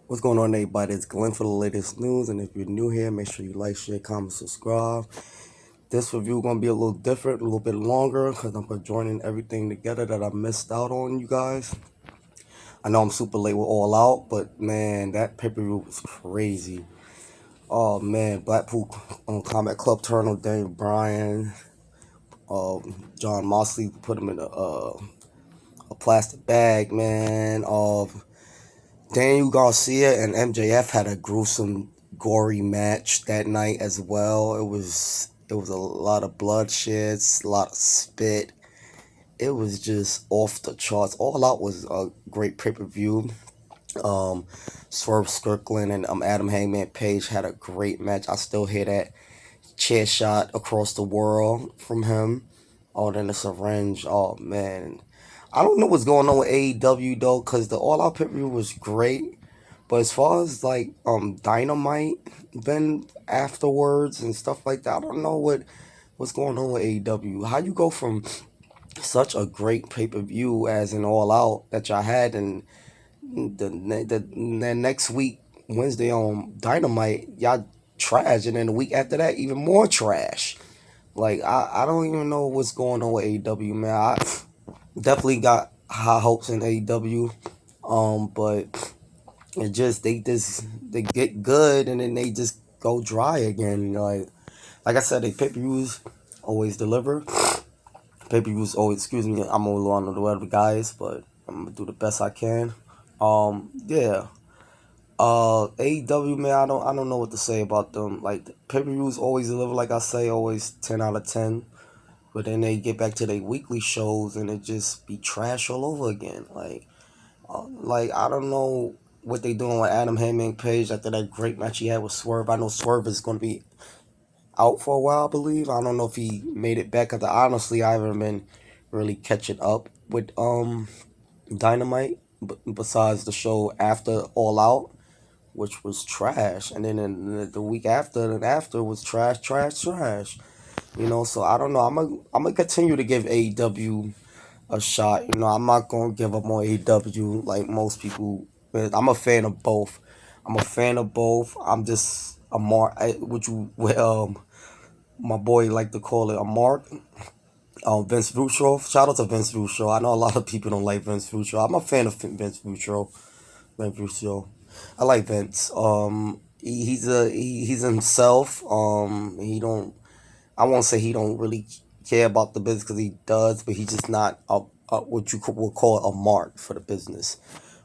What's going on, everybody? It's Glenn for the latest news, and if you're new here, make sure you like, share, comment, subscribe. This review gonna be a little different, a little bit longer, because I'm joining everything together that I missed out on, you guys. I know I'm super late with All Out, but man, that pay-per-view was crazy. Oh man, Blackpool Combat Club Colonel Daniel Bryan, John Moxley put him in a plastic bag, man. Daniel Garcia and MJF had a gruesome, gory match that night as well. It was a lot of bloodshed, a lot of spit. It was just off the charts. All Out was a great pay per view. Um, Swerve Strickland and Adam Hangman Page had a great match. I still hear that chair shot across the world from him. Oh, then the syringe. Oh man, I don't know what's going on with AEW though, cause the All Out pay per view was great. But as far as like Dynamite been afterwards and stuff like that, I don't know what's going on with AEW. How you go from such a great pay per view as an All Out that y'all had, and the next week Wednesday on Dynamite y'all trash, and then the week after that even more trash. Like I don't even know what's going on with AEW, man. I definitely got high hopes in AEW, but they get good and then they just go dry again. Like I said, they pay per views always deliver. Pay per views always. Excuse me, I'm a little on the other guys, but I'm gonna do the best I can. Yeah. AEW, man, I don't know what to say about them. Like pay per views always deliver. Like I say, always 10 out of 10. But then they get back to their weekly shows and it just be trash all over again. Like I don't know what they doing with Adam Hangman Page after that great match he had with Swerve. I know Swerve is going to be out for a while, I believe. I don't know if he made it back. Cause honestly, I haven't been really catching up with Dynamite. Besides the show after All Out, which was trash, and then the week after and after was trash, trash, trash. So I don't know. I'm gonna continue to give AEW a shot. I'm not gonna give up on AEW like most people. But I'm a fan of both. I'm a fan of both. I'm just a mark. Would you my boy like to call it a mark? Vince Russo. Shout out to Vince Russo. I know a lot of people don't like Vince Russo. I'm a fan of Vince Russo. Vince Russo. I like Vince. He's himself. He don't. I won't say he don't really care about the business because he does, but he's just not what you would call a mark for the business.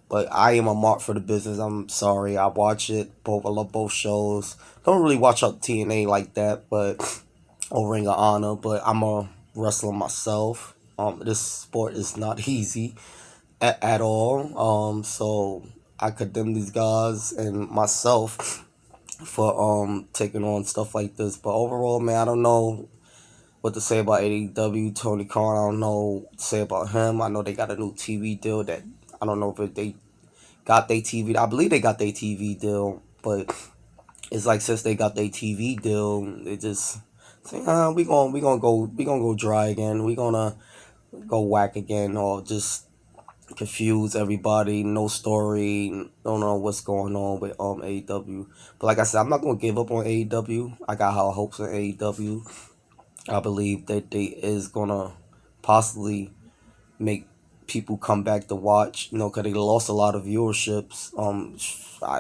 But I am a mark for the business. I'm sorry. I watch it. Both I love both shows. Don't really watch out TNA like that, but or Ring of Honor. But I'm a wrestler myself. This sport is not easy at all. So I condemn these guys and myself for taking on stuff like this. But overall, man, I don't know what to say about AEW. Tony Khan, I don't know what to say about him. I know they got a new TV deal that I don't know if they got their TV. I believe they got their TV deal, but it's like since they got their TV deal, they just say, we gonna go dry again. We gonna go whack again, or just confuse everybody. No story. Don't know what's going on with AEW. But like I said, I'm not gonna give up on AEW. I got high hopes in AEW. I believe that they is gonna possibly make people come back to watch. Cause they lost a lot of viewerships.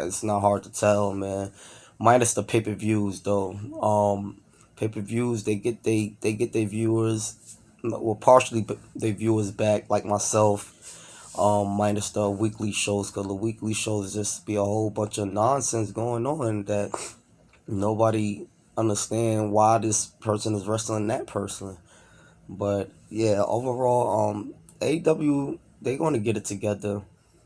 It's not hard to tell, man. Minus the pay per views though. Pay per views they get their viewers. Well, partially their viewers back, like myself. Minus the weekly shows, cause the weekly shows just be a whole bunch of nonsense going on that nobody understand why this person is wrestling that person. But yeah, overall, AEW they gonna get it together.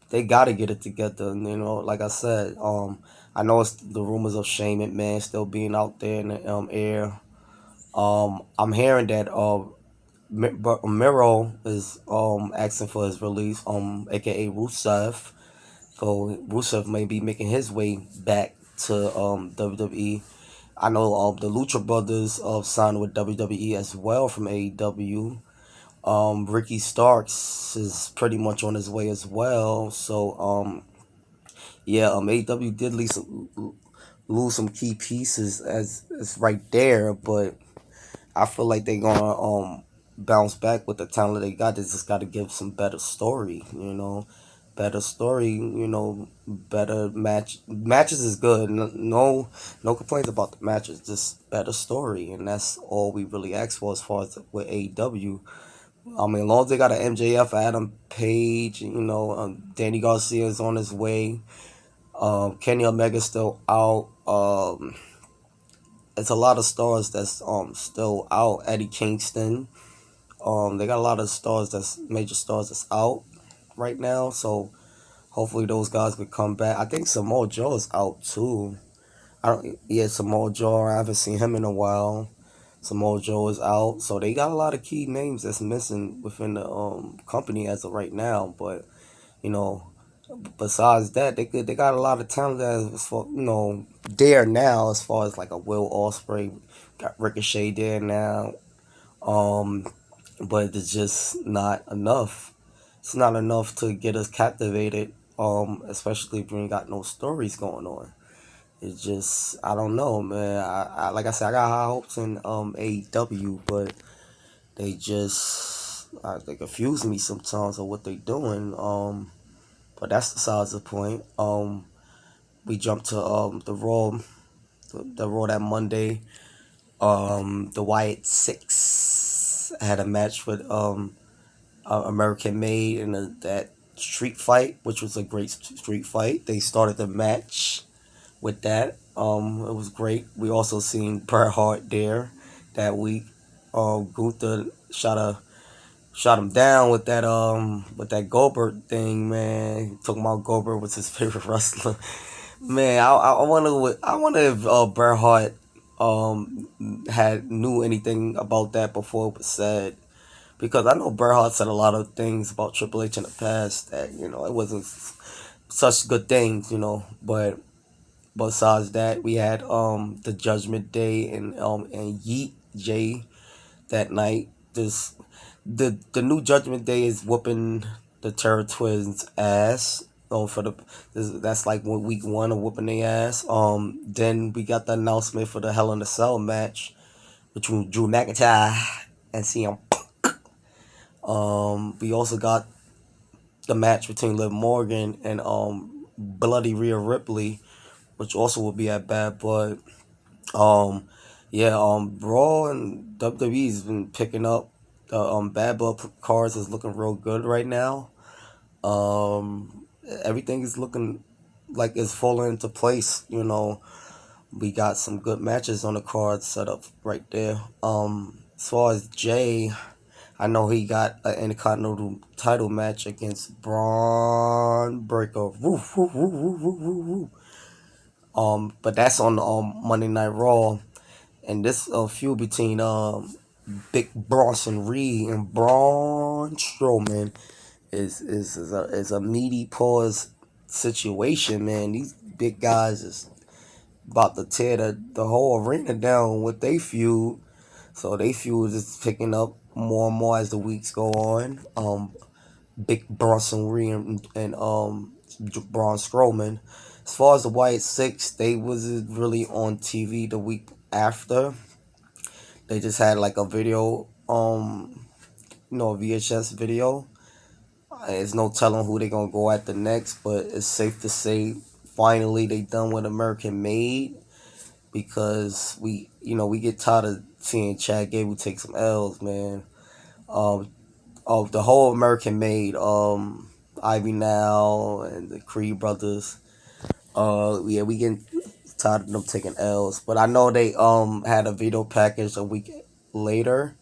They gotta get it together. And, like I said, I know it's the rumors of Shane McMahon still being out there in the air. I'm hearing that but Miro is asking for his release, aka Rusev. So Rusev may be making his way back to WWE. I know the Lucha Brothers signed with WWE as well from AEW. Ricky Starks is pretty much on his way as well. So Yeah, AEW did lose some key pieces as right there, but I feel like they gonna bounce back with the talent they got. They just got to give some better story, better story, better matches is good. No complaints about the matches, just better story, and that's all we really ask for as far as with AEW. I mean, as long as they got an MJF, Adam Page, Danny Garcia is on his way. Kenny Omega's still out. It's a lot of stars that's still out. Eddie Kingston. They got a lot of stars that's major stars that's out right now. So hopefully those guys could come back. I think Samoa Joe is out too. I don't. Yeah, Samoa Joe. I haven't seen him in a while. Samoa Joe is out. So they got a lot of key names that's missing within the company as of right now. But you know, besides that, they got a lot of talent as for there now as far as like a Will Ospreay, got Ricochet there now. Um, but it's just not enough. It's not enough to get us captivated. Especially if we ain't got no stories going on. It's just I don't know, man. I like I said, I got high hopes in AEW, but they confuse me sometimes of what they doing. But that's the size of the point. We jumped to the Raw that Monday. The Wyatt Six had a match with American Made in that street fight, which was a great street fight. They started the match with that. It was great. We also seen Bret Hart there that week. Gunther shot him down with that Goldberg thing, man. Talking about Goldberg was his favorite wrestler. Man, I wonder if Bret Hart had knew anything about that before it was said, because I know Bret Hart said a lot of things about Triple H in the past that it wasn't such good things, but besides that, we had the Judgment Day and Yeet Jay that night. The new Judgment Day is whooping the Terror Twins ass. That's like week one of whooping their ass. Then we got the announcement for the Hell in a Cell match between Drew McIntyre and CM. We also got the match between Liv Morgan and Bloody Rhea Ripley, which also will be at Bad Blood. Um, yeah, Raw and WWE's been picking up. The Bad Blood cards is looking real good right now. Um, Everything is looking like it's falling into place. We got some good matches on the card set up right there. As far as Jay, I know he got an Intercontinental title match against Braun Breaker. Woo, woo, woo, woo, woo, woo, woo. But that's on Monday Night Raw, and this feud between Big Bronson Reed and Braun Strowman is a meaty pause situation, man. These big guys is about to tear the whole arena down with they feud. So they feud is picking up more and more as the weeks go on. Big Bronson Reed and Braun Strowman. As far as the White Six, they wasn't really on TV the week after. They just had like a video, a VHS video. There's no telling who they gonna go at the next, but it's safe to say finally they done with American Made, because we get tired of seeing Chad Gable take some L's, man. Um, of the whole American Made, Ivy Now and the Creed brothers. Yeah, we getting tired of them taking L's, but I know they had a video package a week later,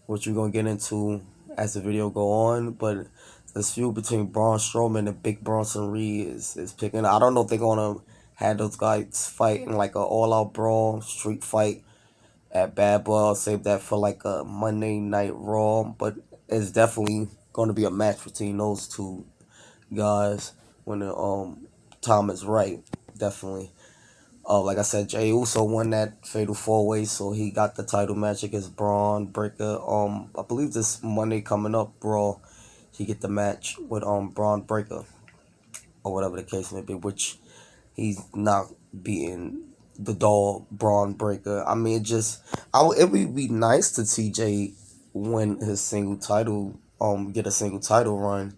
which we're gonna get into as the video go on. But this feud between Braun Strowman and Big Bronson Reed is picking. I don't know if they're gonna have those guys fight in like a all out brawl street fight at Bad Blood. I'll save that for like a Monday Night Raw, but it's definitely going to be a match between those two guys when the time is right. Definitely. Like I said, Jey Uso won that Fatal 4-Way, so he got the title match against Braun Breaker. I believe this Monday coming up, Raw, he get the match with Braun Breaker, or whatever the case may be, which he's not beating the dog Braun Breaker. I mean, it would be nice to TJ win his single title, get a single title run,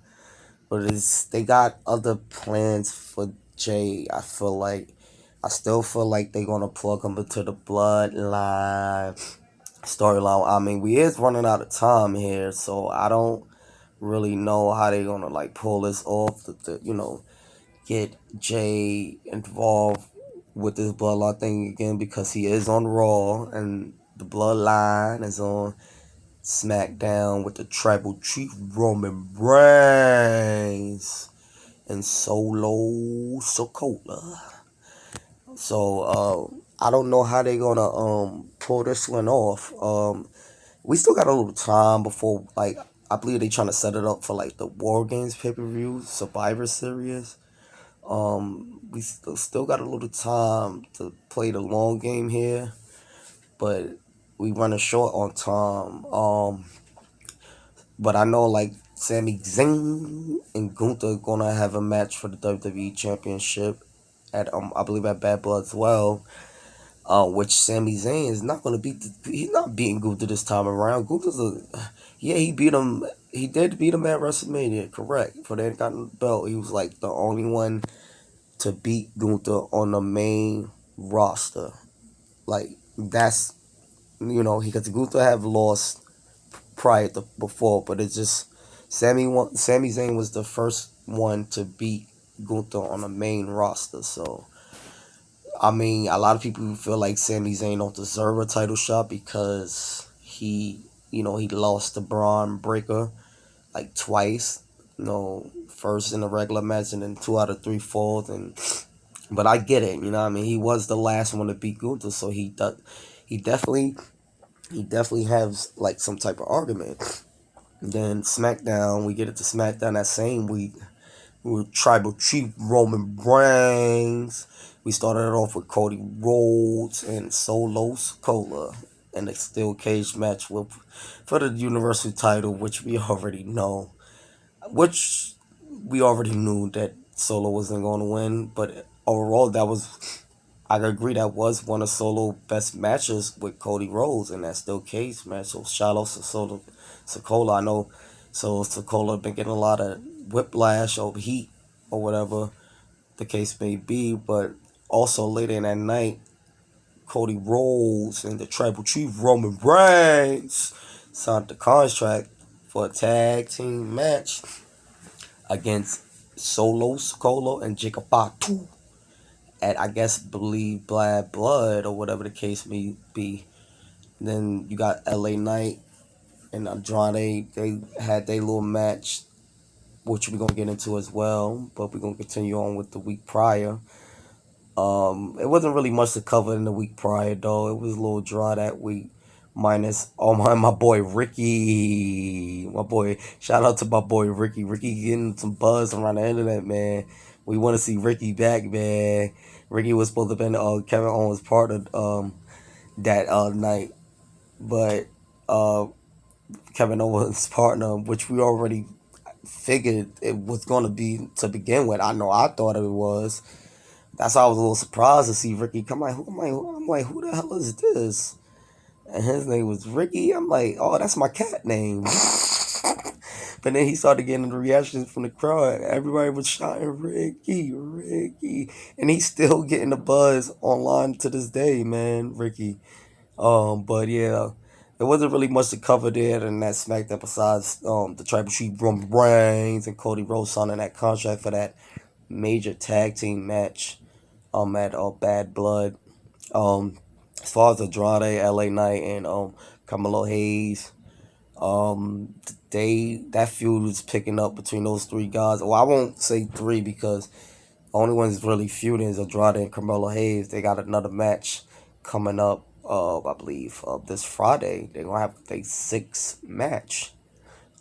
but they got other plans for Jay. I still feel like they're gonna plug him into the Bloodline storyline. I mean, we is running out of time here, so I don't really know how they're gonna like pull this off. Get Jay involved with this Bloodline thing again because he is on Raw and the Bloodline is on SmackDown with the Tribal Chief Roman Reigns and Solo Sokola. So I don't know how they're gonna pull this one off. We still got a little time before I believe they trying to set it up for like the War Games pay per view Survivor Series. We still got a little time to play the long game here, but we running short on time. But I know like Sami Zayn and Gunther gonna have a match for the WWE Championship at I believe at Bad Blood as well. Which Sami Zayn is not gonna beat. He's not beating Gunther this time around. Yeah, he beat him. He did beat him at WrestleMania, correct? For that gotten belt, he was like the only one to beat Gunther on the main roster. Like that's because Gunther have lost prior to before, but it's just Sami Zayn was the first one to beat Gunther on the main roster. So I mean, a lot of people feel like Sami Zayn don't deserve a title shot because he lost to Braun Breaker like twice. First in the regular match and then 2 out of 3 falls and but I get it, you know what I mean? He was the last one to beat Gunther, so he definitely he definitely has like some type of argument. Then SmackDown, we get it to SmackDown that same week with Tribal Chief Roman Reigns. We started it off with Cody Rhodes and Solo Sikoa in a steel cage match for the Universal title, which we already knew that Solo wasn't going to win. But overall, I agree that was one of Solo's best matches with Cody Rhodes in that steel cage match. So shout out to Solo Sikoa. I know Solo Sikoa been getting a lot of whiplash or heat or whatever the case may be, but also later in that night, Cody Rhodes and the Tribal Chief Roman Reigns signed the contract for a tag team match against Solo Sikoa and Jacob Fatu at I guess believe Bad Blood or whatever the case may be. Then you got LA Knight and Andrade. They had their little match, which we're gonna get into as well. But we're gonna continue on with the week prior. It wasn't really much to cover in the week prior though. It was a little dry that week. Minus my boy Ricky. My boy, shout out to my boy Ricky. Ricky getting some buzz around the internet, man. We want to see Ricky back, man. Ricky was supposed to have been Kevin Owens' partner that night, but uh, Kevin Owens' partner, which we already figured it was going to be to begin with. I know I thought it was. That's why I was a little surprised to see Ricky come. I'm like, who the hell is this? And his name was Ricky. I'm like, oh, that's my cat name. But then he started getting the reactions from the crowd. Everybody was shouting, Ricky, Ricky. And he's still getting the buzz online to this day, man, Ricky. But yeah, there wasn't really much to cover there in that SmackDown besides the Tribal Chief Roman Reigns and Cody Rhodes signing that contract for that major tag team match at Bad Blood. Um, as far as Andrade, LA Knight, and Carmelo Hayes, that feud is picking up between those three guys. Well, I won't say three because the only ones really feuding is Andrade and Carmelo Hayes. They got another match coming up. I believe this Friday they're gonna have a 6 match.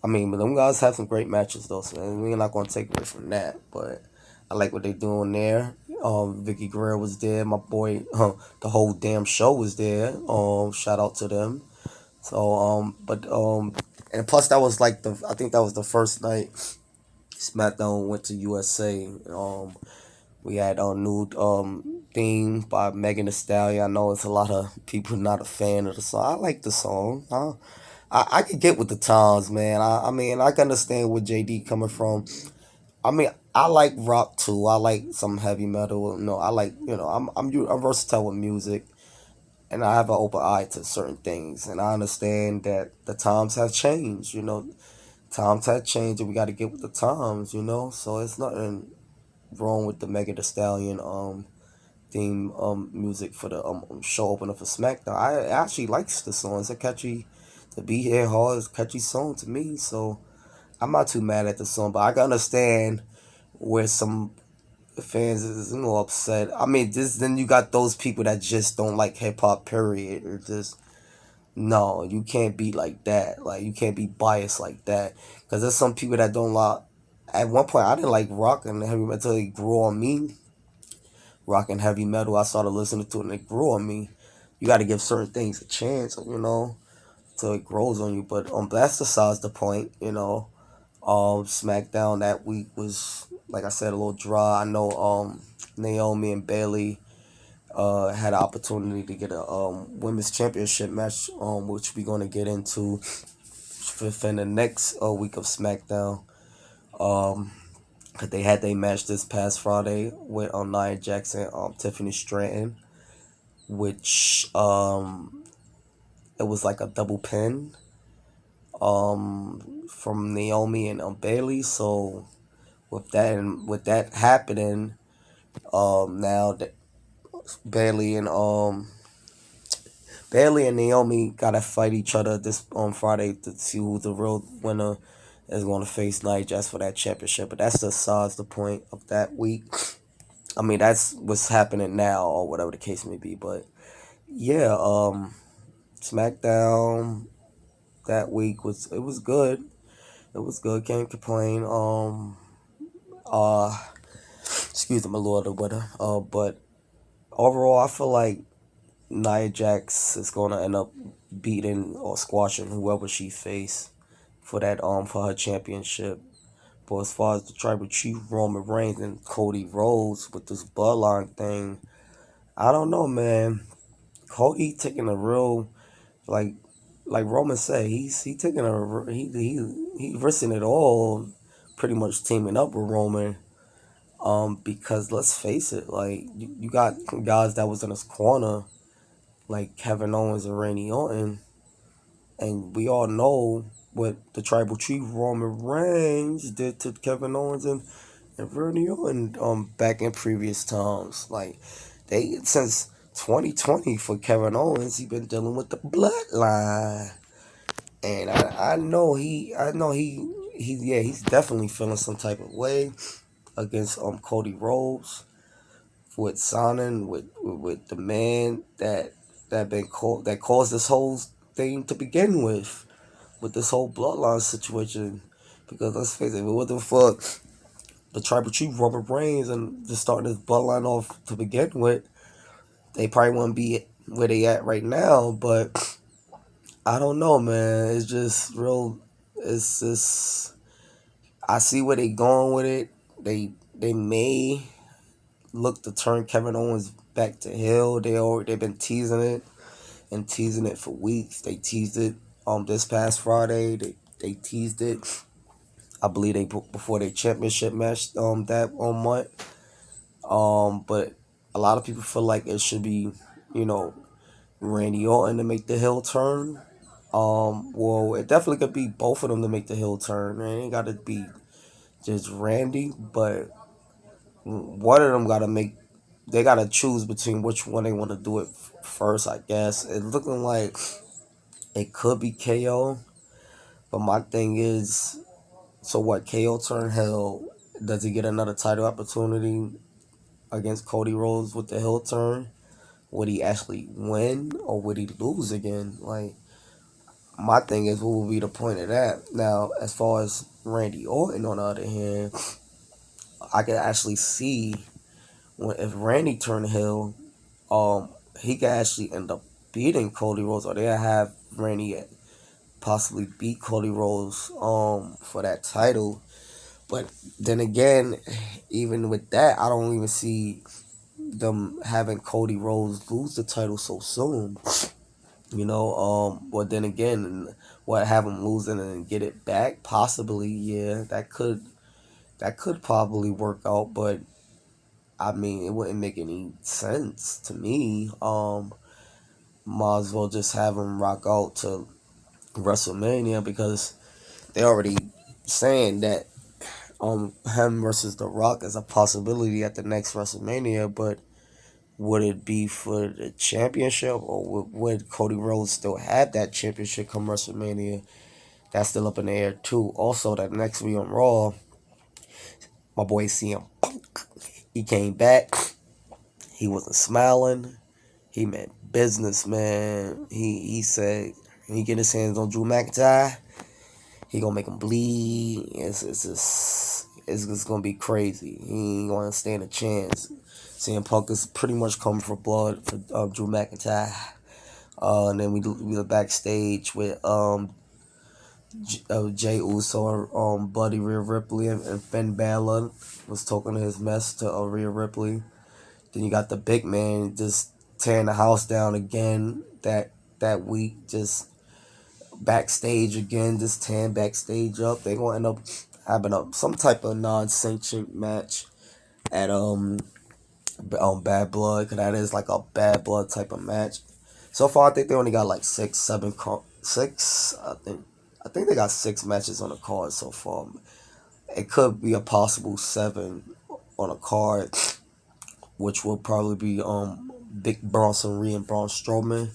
I mean, but them guys have some great matches though, so we're not gonna take away from that. But I like what they doing there. Vicky Guerrero was there. My boy, the whole damn show was there. Shout out to them. So, and plus that was like I think that was the first night SmackDown went to USA. We had a new theme by Megan Thee Stallion. I know it's a lot of people not a fan of the song. I like the song. I can get with the times, man. I mean, I can understand where JD coming from. I mean, I like rock too. I like some heavy metal. No, I like, I'm versatile with music, and I have an open eye to certain things, and I understand that the times have changed. Times have changed, and we got to get with the times. So it's nothing wrong with the Megan Thee Stallion theme music for the show opener for SmackDown. I actually likes the song. It's a catchy, to be here hard. It's a catchy song to me. So I'm not too mad at the song, but I can understand where some fans is upset. I mean, this then you got those people that just don't like hip hop. Period. Or just no, you can't be like that. Like you can't be biased like that. Because there's some people that don't like. At one point, I didn't like rock and heavy metal until it grew on me. Rock and heavy metal, I started listening to it and it grew on me. You got to give certain things a chance, till it grows on you. But that's besides the point. SmackDown that week was, like I said, a little dry. I know Naomi and Bailey had an opportunity to get a women's championship match, which we're going to get into within the next week of SmackDown. Um, 'Cause they had their match this past Friday with Nia Jackson, Tiffany Stratton, which it was like a double pin from Naomi and Bailey. So with that happening, now that Bailey and Naomi gotta fight each other this on Friday to see who the real winner is going to face Nia Jax for that championship. But that's the point of that week. I mean, that's what's happening now, or whatever the case may be. But yeah, SmackDown that week was good. It was good. Can't complain. Uh, excuse me, my lord, or whatever. But overall, I feel like Nia Jax is gonna end up beating or squashing whoever she face for her championship. But as far as the tribal chief Roman Reigns and Cody Rhodes with this bloodline thing, I don't know, man. Cody taking a real like Roman said, he taking he risking it all, pretty much teaming up with Roman. Because let's face it, like you got guys that was in his corner, like Kevin Owens and Randy Orton, and we all know what the tribal chief Roman Reigns did to Kevin Owens and Randy Orton back in previous times. Like they since 2020 for Kevin Owens, he been dealing with the bloodline. And he's definitely feeling some type of way against Cody Rhodes with signing with the man that caused this whole thing to begin with this whole bloodline situation. Because let's face it, if it wasn't for the tribal chief Robert Reigns and just starting this bloodline off to begin with, they probably wouldn't be where they at right now. But I don't know, man. It's just real. It's just I see where they going with it. They may look to turn Kevin Owens back to heel. They've been teasing it and teasing it for weeks. They teased it this past Friday. They teased it. I believe they put before their championship match that month. But a lot of people feel like it should be, you know, Randy Orton to make the heel turn. Well, it definitely could be both of them to make the heel turn. It ain't got to be just Randy, but one of them got to make. They got to choose between which one they want to do it first. I guess it's looking like it could be KO, but my thing is, so what? KO turn heel. Does he get another title opportunity against Cody Rhodes with the heel turn? Would he actually win or would he lose again? Like my thing is, what would be the point of that? Now, as far as Randy Orton, on the other hand, I could actually see if Randy turned heel, he could actually end up beating Cody Rhodes, or they have Randy possibly beat Cody Rhodes for that title. But then again, even with that, I don't even see them having Cody Rhodes lose the title so soon. But then again, what have him losing and get it back? Possibly, yeah, that could probably work out. But I mean, it wouldn't make any sense to me. Might as well just have him rock out to WrestleMania because they already saying that him versus The Rock is a possibility at the next WrestleMania, but would it be for the championship or would Cody Rhodes still have that championship come WrestleMania? That's still up in the air too. Also, that next week on Raw, my boy CM Punk, he came back. He wasn't smiling. He meant business, man. He said he get his hands on Drew McIntyre, he gonna make him bleed. It's just gonna be crazy. He ain't gonna stand a chance. CM Punk is pretty much coming for blood for Drew McIntyre. And then we were backstage with Jay Uso, Buddy Rhea Ripley, and Finn Balor was talking his mess to Rhea Ripley. Then you got the big man just tearing the house down again that week, just backstage again, just tearing backstage up. They gonna end up having some type of non-sanctioned match at Bad Blood, because that is like a Bad Blood type of match. So far, I think they only got like six. I think they got 6 matches on the card so far. It could be a possible 7 on a card, which will probably be Big Bronson Reed and Braun Strowman.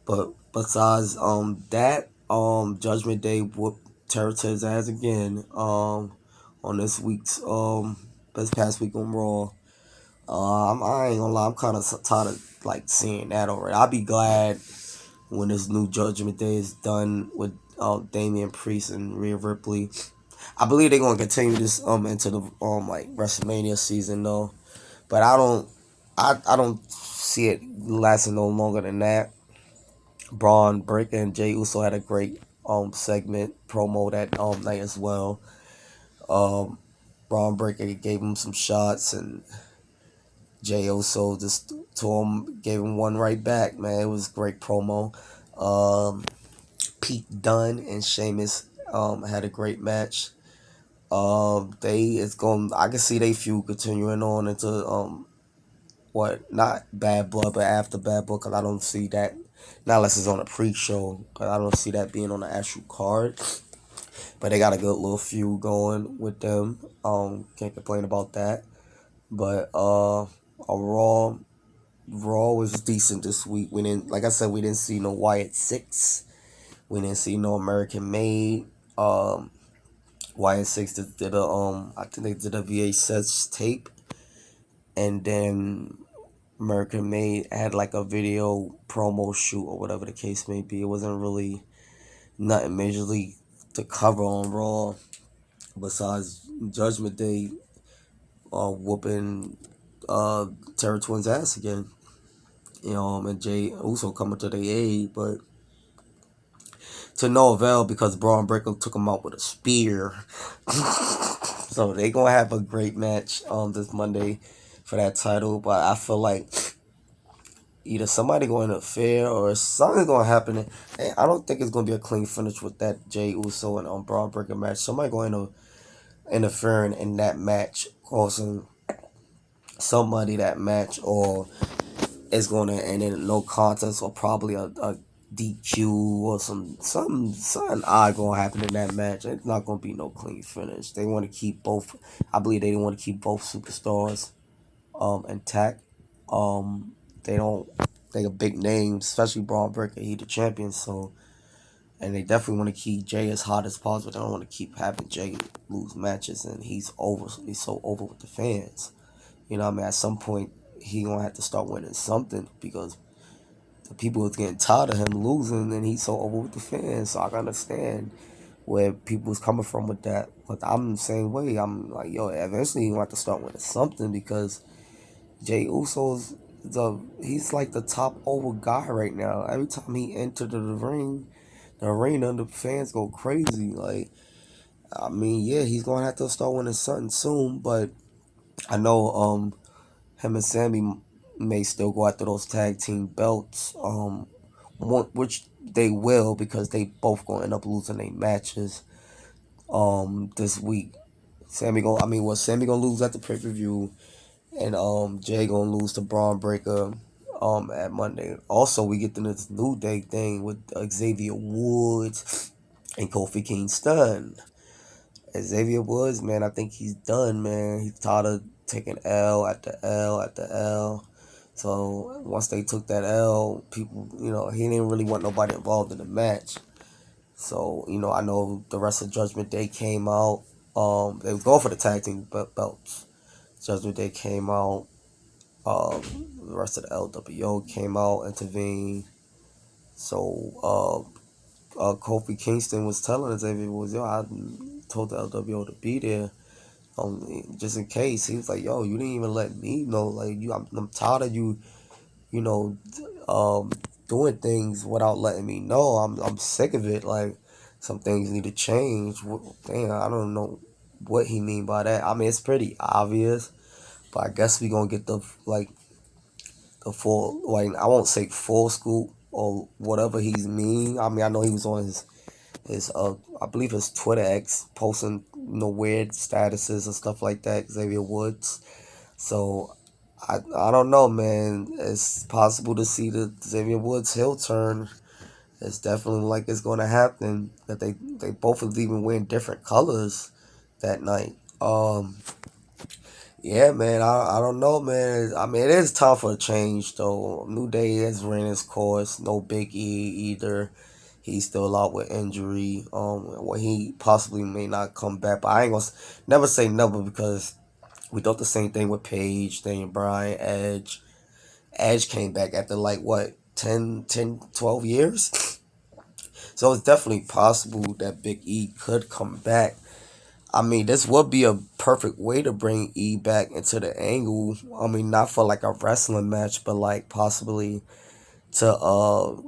But besides that, Judgment Day whooped Terror to his ass again on this week's this past week on Raw. I ain't gonna lie, I'm kind of tired of like seeing that already. I'll be glad when this new Judgment Day is done with Damian Priest and Rhea Ripley. I believe they're gonna continue this into the like WrestleMania season though, but I don't see it lasting no longer than that. Braun Breaker and Jay Uso had a great segment promo that night as well. Um, Braun Breaker gave him some shots and Jay Uso just gave him one right back. Man, it was a great promo. Um, Pete Dunne and Sheamus had a great match. I can see they feud continuing on into not Bad Blood, but after Bad Blood, because I don't see that, not unless it's on a pre-show, because I don't see that being on the actual card. But they got a good little feud going with them. Can't complain about that. But Raw was decent this week. We didn't, like I said, we didn't see no Wyatt Six. We didn't see no American Made. Wyatt Six did I think they did a VHS tape, and then American Made had like a video promo shoot or whatever the case may be. It wasn't really nothing majorly to cover on Raw besides Judgment Day whooping Terror Twins ass again. And Jay Uso coming to the aid, but to no avail because Braun Breaker took him out with a spear. So they gonna have a great match this Monday for that title, but I feel like either somebody going to interfere or something's gonna happen. And I don't think it's gonna be a clean finish with that Jay Uso and Braun Breaker match. Somebody going to interfere in that match, causing somebody that match, or it's going to end in no contest or probably a DQ or something odd gonna happen in that match. It's not gonna be no clean finish. They want to keep both. I believe they want to keep both superstars intact. They don't. They a big name, especially Braun Breaker. He the champion, so and they definitely want to keep Jay as hot as possible. They don't want to keep having Jay lose matches, and he's over. He's so over with the fans. What I mean? At some point, he gonna have to start winning something because the people is getting tired of him losing, and he's so over with the fans. So I can understand where people's coming from with that. But I'm the same way. I'm like, yo, eventually you gonna have to start winning something because Jay Uso's he's like the top over guy right now. Every time he entered the ring, the arena, the fans go crazy. Like I mean, yeah, he's gonna have to start winning something soon. But I know him and Sammy may still go after those tag team belts. Which they will because they both gonna end up losing their matches this week. Sammy gonna lose at the pay per view, and Jay gonna lose to Braun Breaker at Monday. Also, we get to this New Day thing with Xavier Woods and Kofi Kingston. Xavier Woods, man, I think he's done, man. He's tired of taking L after L after L. So once they took that L, people, he didn't really want nobody involved in the match. So, I know the rest of Judgment Day came out. They was going for the tag team belts. Judgment Day came out. Um, the rest of the LWO came out, intervened. So, Kofi Kingston was telling Xavier Woods, yo, I told the LWO to be there. Just in case. He was like, yo, you didn't even let me know. Like, I'm tired of you, you know, um, doing things without letting me know. I'm sick of it. Like, some things need to change. Damn, I don't know what he mean by that. I mean, it's pretty obvious, but I guess we gonna get the full, like, I won't say full scoop or whatever he's mean. I mean, I know he was on his I believe his Twitter X posting weird statuses and stuff like that. Xavier Woods. So I don't know, man. It's possible to see the Xavier Woods heel turn. It's definitely like it's going to happen. That they both of them even wearing different colors that night. Yeah, man. I don't know, man. I mean, it is time for a change, though. New Day has ran its course. No Big E either. He's still out with injury. Well, he possibly may not come back, but I ain't gonna never say never because we thought the same thing with Paige, Daniel Bryan, Edge. Edge came back after like what 12 years. So it's definitely possible that Big E could come back. I mean, this would be a perfect way to bring E back into the angle. I mean, not for like a wrestling match, but like possibly to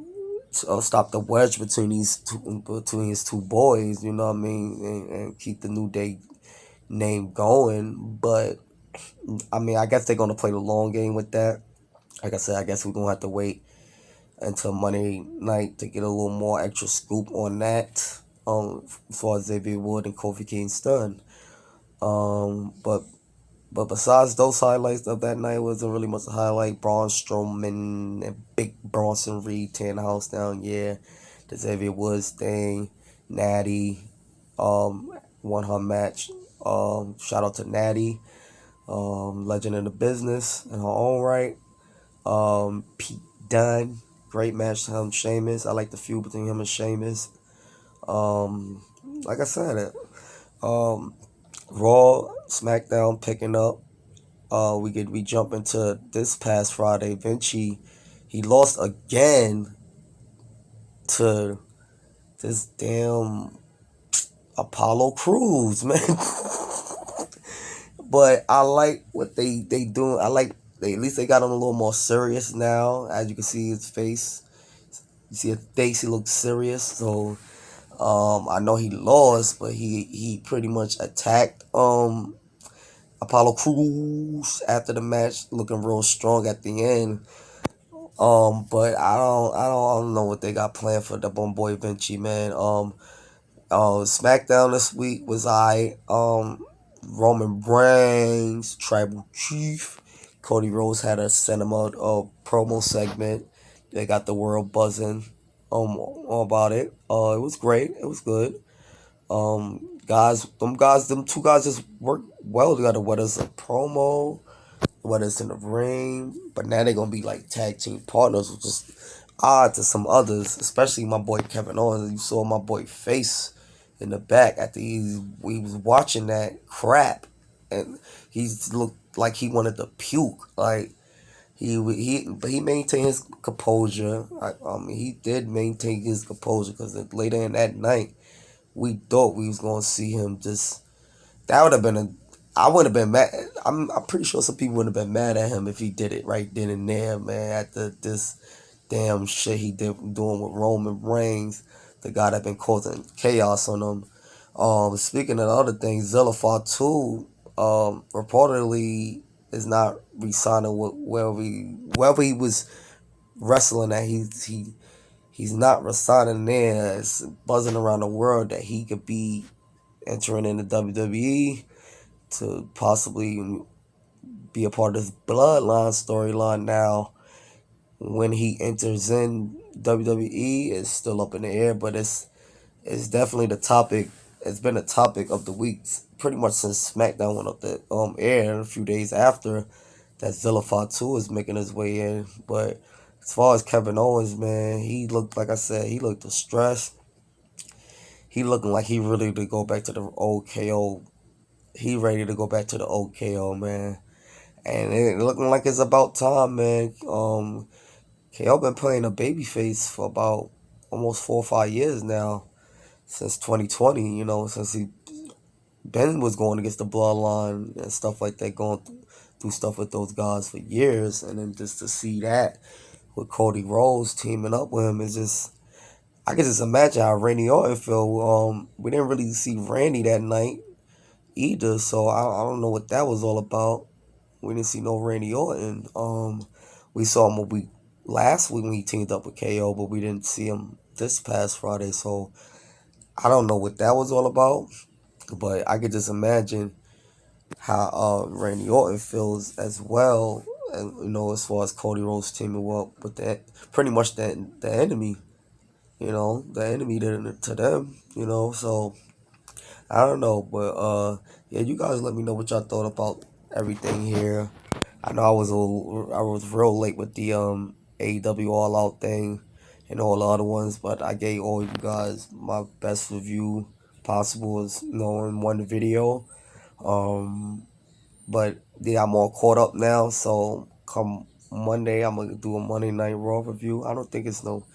stop the wedge between his two boys. You know what I mean, and keep the New Day name going. But I mean, I guess they're gonna play the long game with that. Like I said, I guess we're gonna have to wait until Monday night to get a little more extra scoop on that. For Xavier Wood and Kofi Kingston. But besides those highlights of that night, wasn't really much to highlight. Braun Strowman and Big Bronson Reed tearing the house down. Yeah, the Xavier Woods thing. Natty, won her match. Shout out to Natty, legend in the business in her own right. Pete Dunne, great match to him. Sheamus, I like the feud between him and Sheamus. Um, like I said, um, Raw, SmackDown picking up. We jump into this past Friday. Vinci, he lost again to this damn Apollo Crews, man. But I like what they doing. I like they at least they got him a little more serious now. As you can see his face, you see his face. He looks serious. So I know he lost, but he pretty much attacked Apollo Crews after the match, looking real strong at the end. But I don't know what they got planned for the boy Vinci, man. SmackDown this week was Roman Reigns, Tribal Chief, Cody Rhodes had a cinema promo segment. They got the world buzzing about it. It was great. It was good. Them two guys just work well together. Whether it's a promo, whether it's in the ring, but now they're gonna be like tag team partners, which is odd to some others, especially my boy Kevin Owens. You saw my boy face in the back after he was watching that crap, and he looked like he wanted to puke. Like but he maintained his composure. He did maintain his composure because later in that night we thought we was gonna see him just. That would have been a. I would have been mad. I'm pretty sure some people would have been mad at him if he did it right then and there, man. After this damn shit he did doing with Roman Reigns, the guy that been causing chaos on him. Speaking of other things, Zilla too, reportedly is not re-signing with wherever he was wrestling at. He's not resigning there. It's buzzing around the world that he could be entering in the WWE to possibly be a part of this Bloodline storyline now. When he enters in WWE, it's still up in the air, but it's definitely the topic. It's been a topic of the week pretty much since SmackDown went up the air a few days after that. Zilla Fatu is making his way in, but as far as Kevin Owens, man, he looked, like I said, he looked distressed. He looking like he really to go back to the old KO. He ready to go back to the old KO, man. And it looking like it's about time, man. KO been playing a babyface for about almost 4 or 5 years now, since 2020. Since he Ben was going against the Bloodline and stuff like that, going through stuff with those guys for years, and then just to see that with Cody Rhodes teaming up with him is just. I can just imagine how Randy Orton feel. We didn't really see Randy that night either, so I don't know what that was all about. We didn't see no Randy Orton. We saw him last week when he teamed up with KO, but we didn't see him this past Friday. So I don't know what that was all about. But I could just imagine how Randy Orton feels as well, and as far as Cody Rhodes teaming up with that, pretty much the enemy. The enemy to them. So I don't know, but yeah, you guys let me know what y'all thought about everything here. I know I was real late with the AEW All Out thing and all the other ones, but I gave all you guys my best review possible is in one video. Um, but yeah, I'm all caught up now, so come Monday I'm gonna do a Monday Night Raw review. I don't think it's no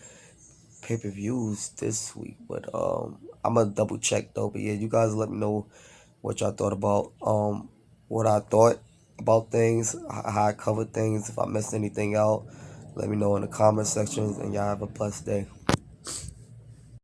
pay-per-views this week, but I'm gonna double check though. But yeah, you guys let me know what y'all thought about what I thought about things, how I covered things. If I missed anything out, let me know in the comment sections, and y'all have a blessed day.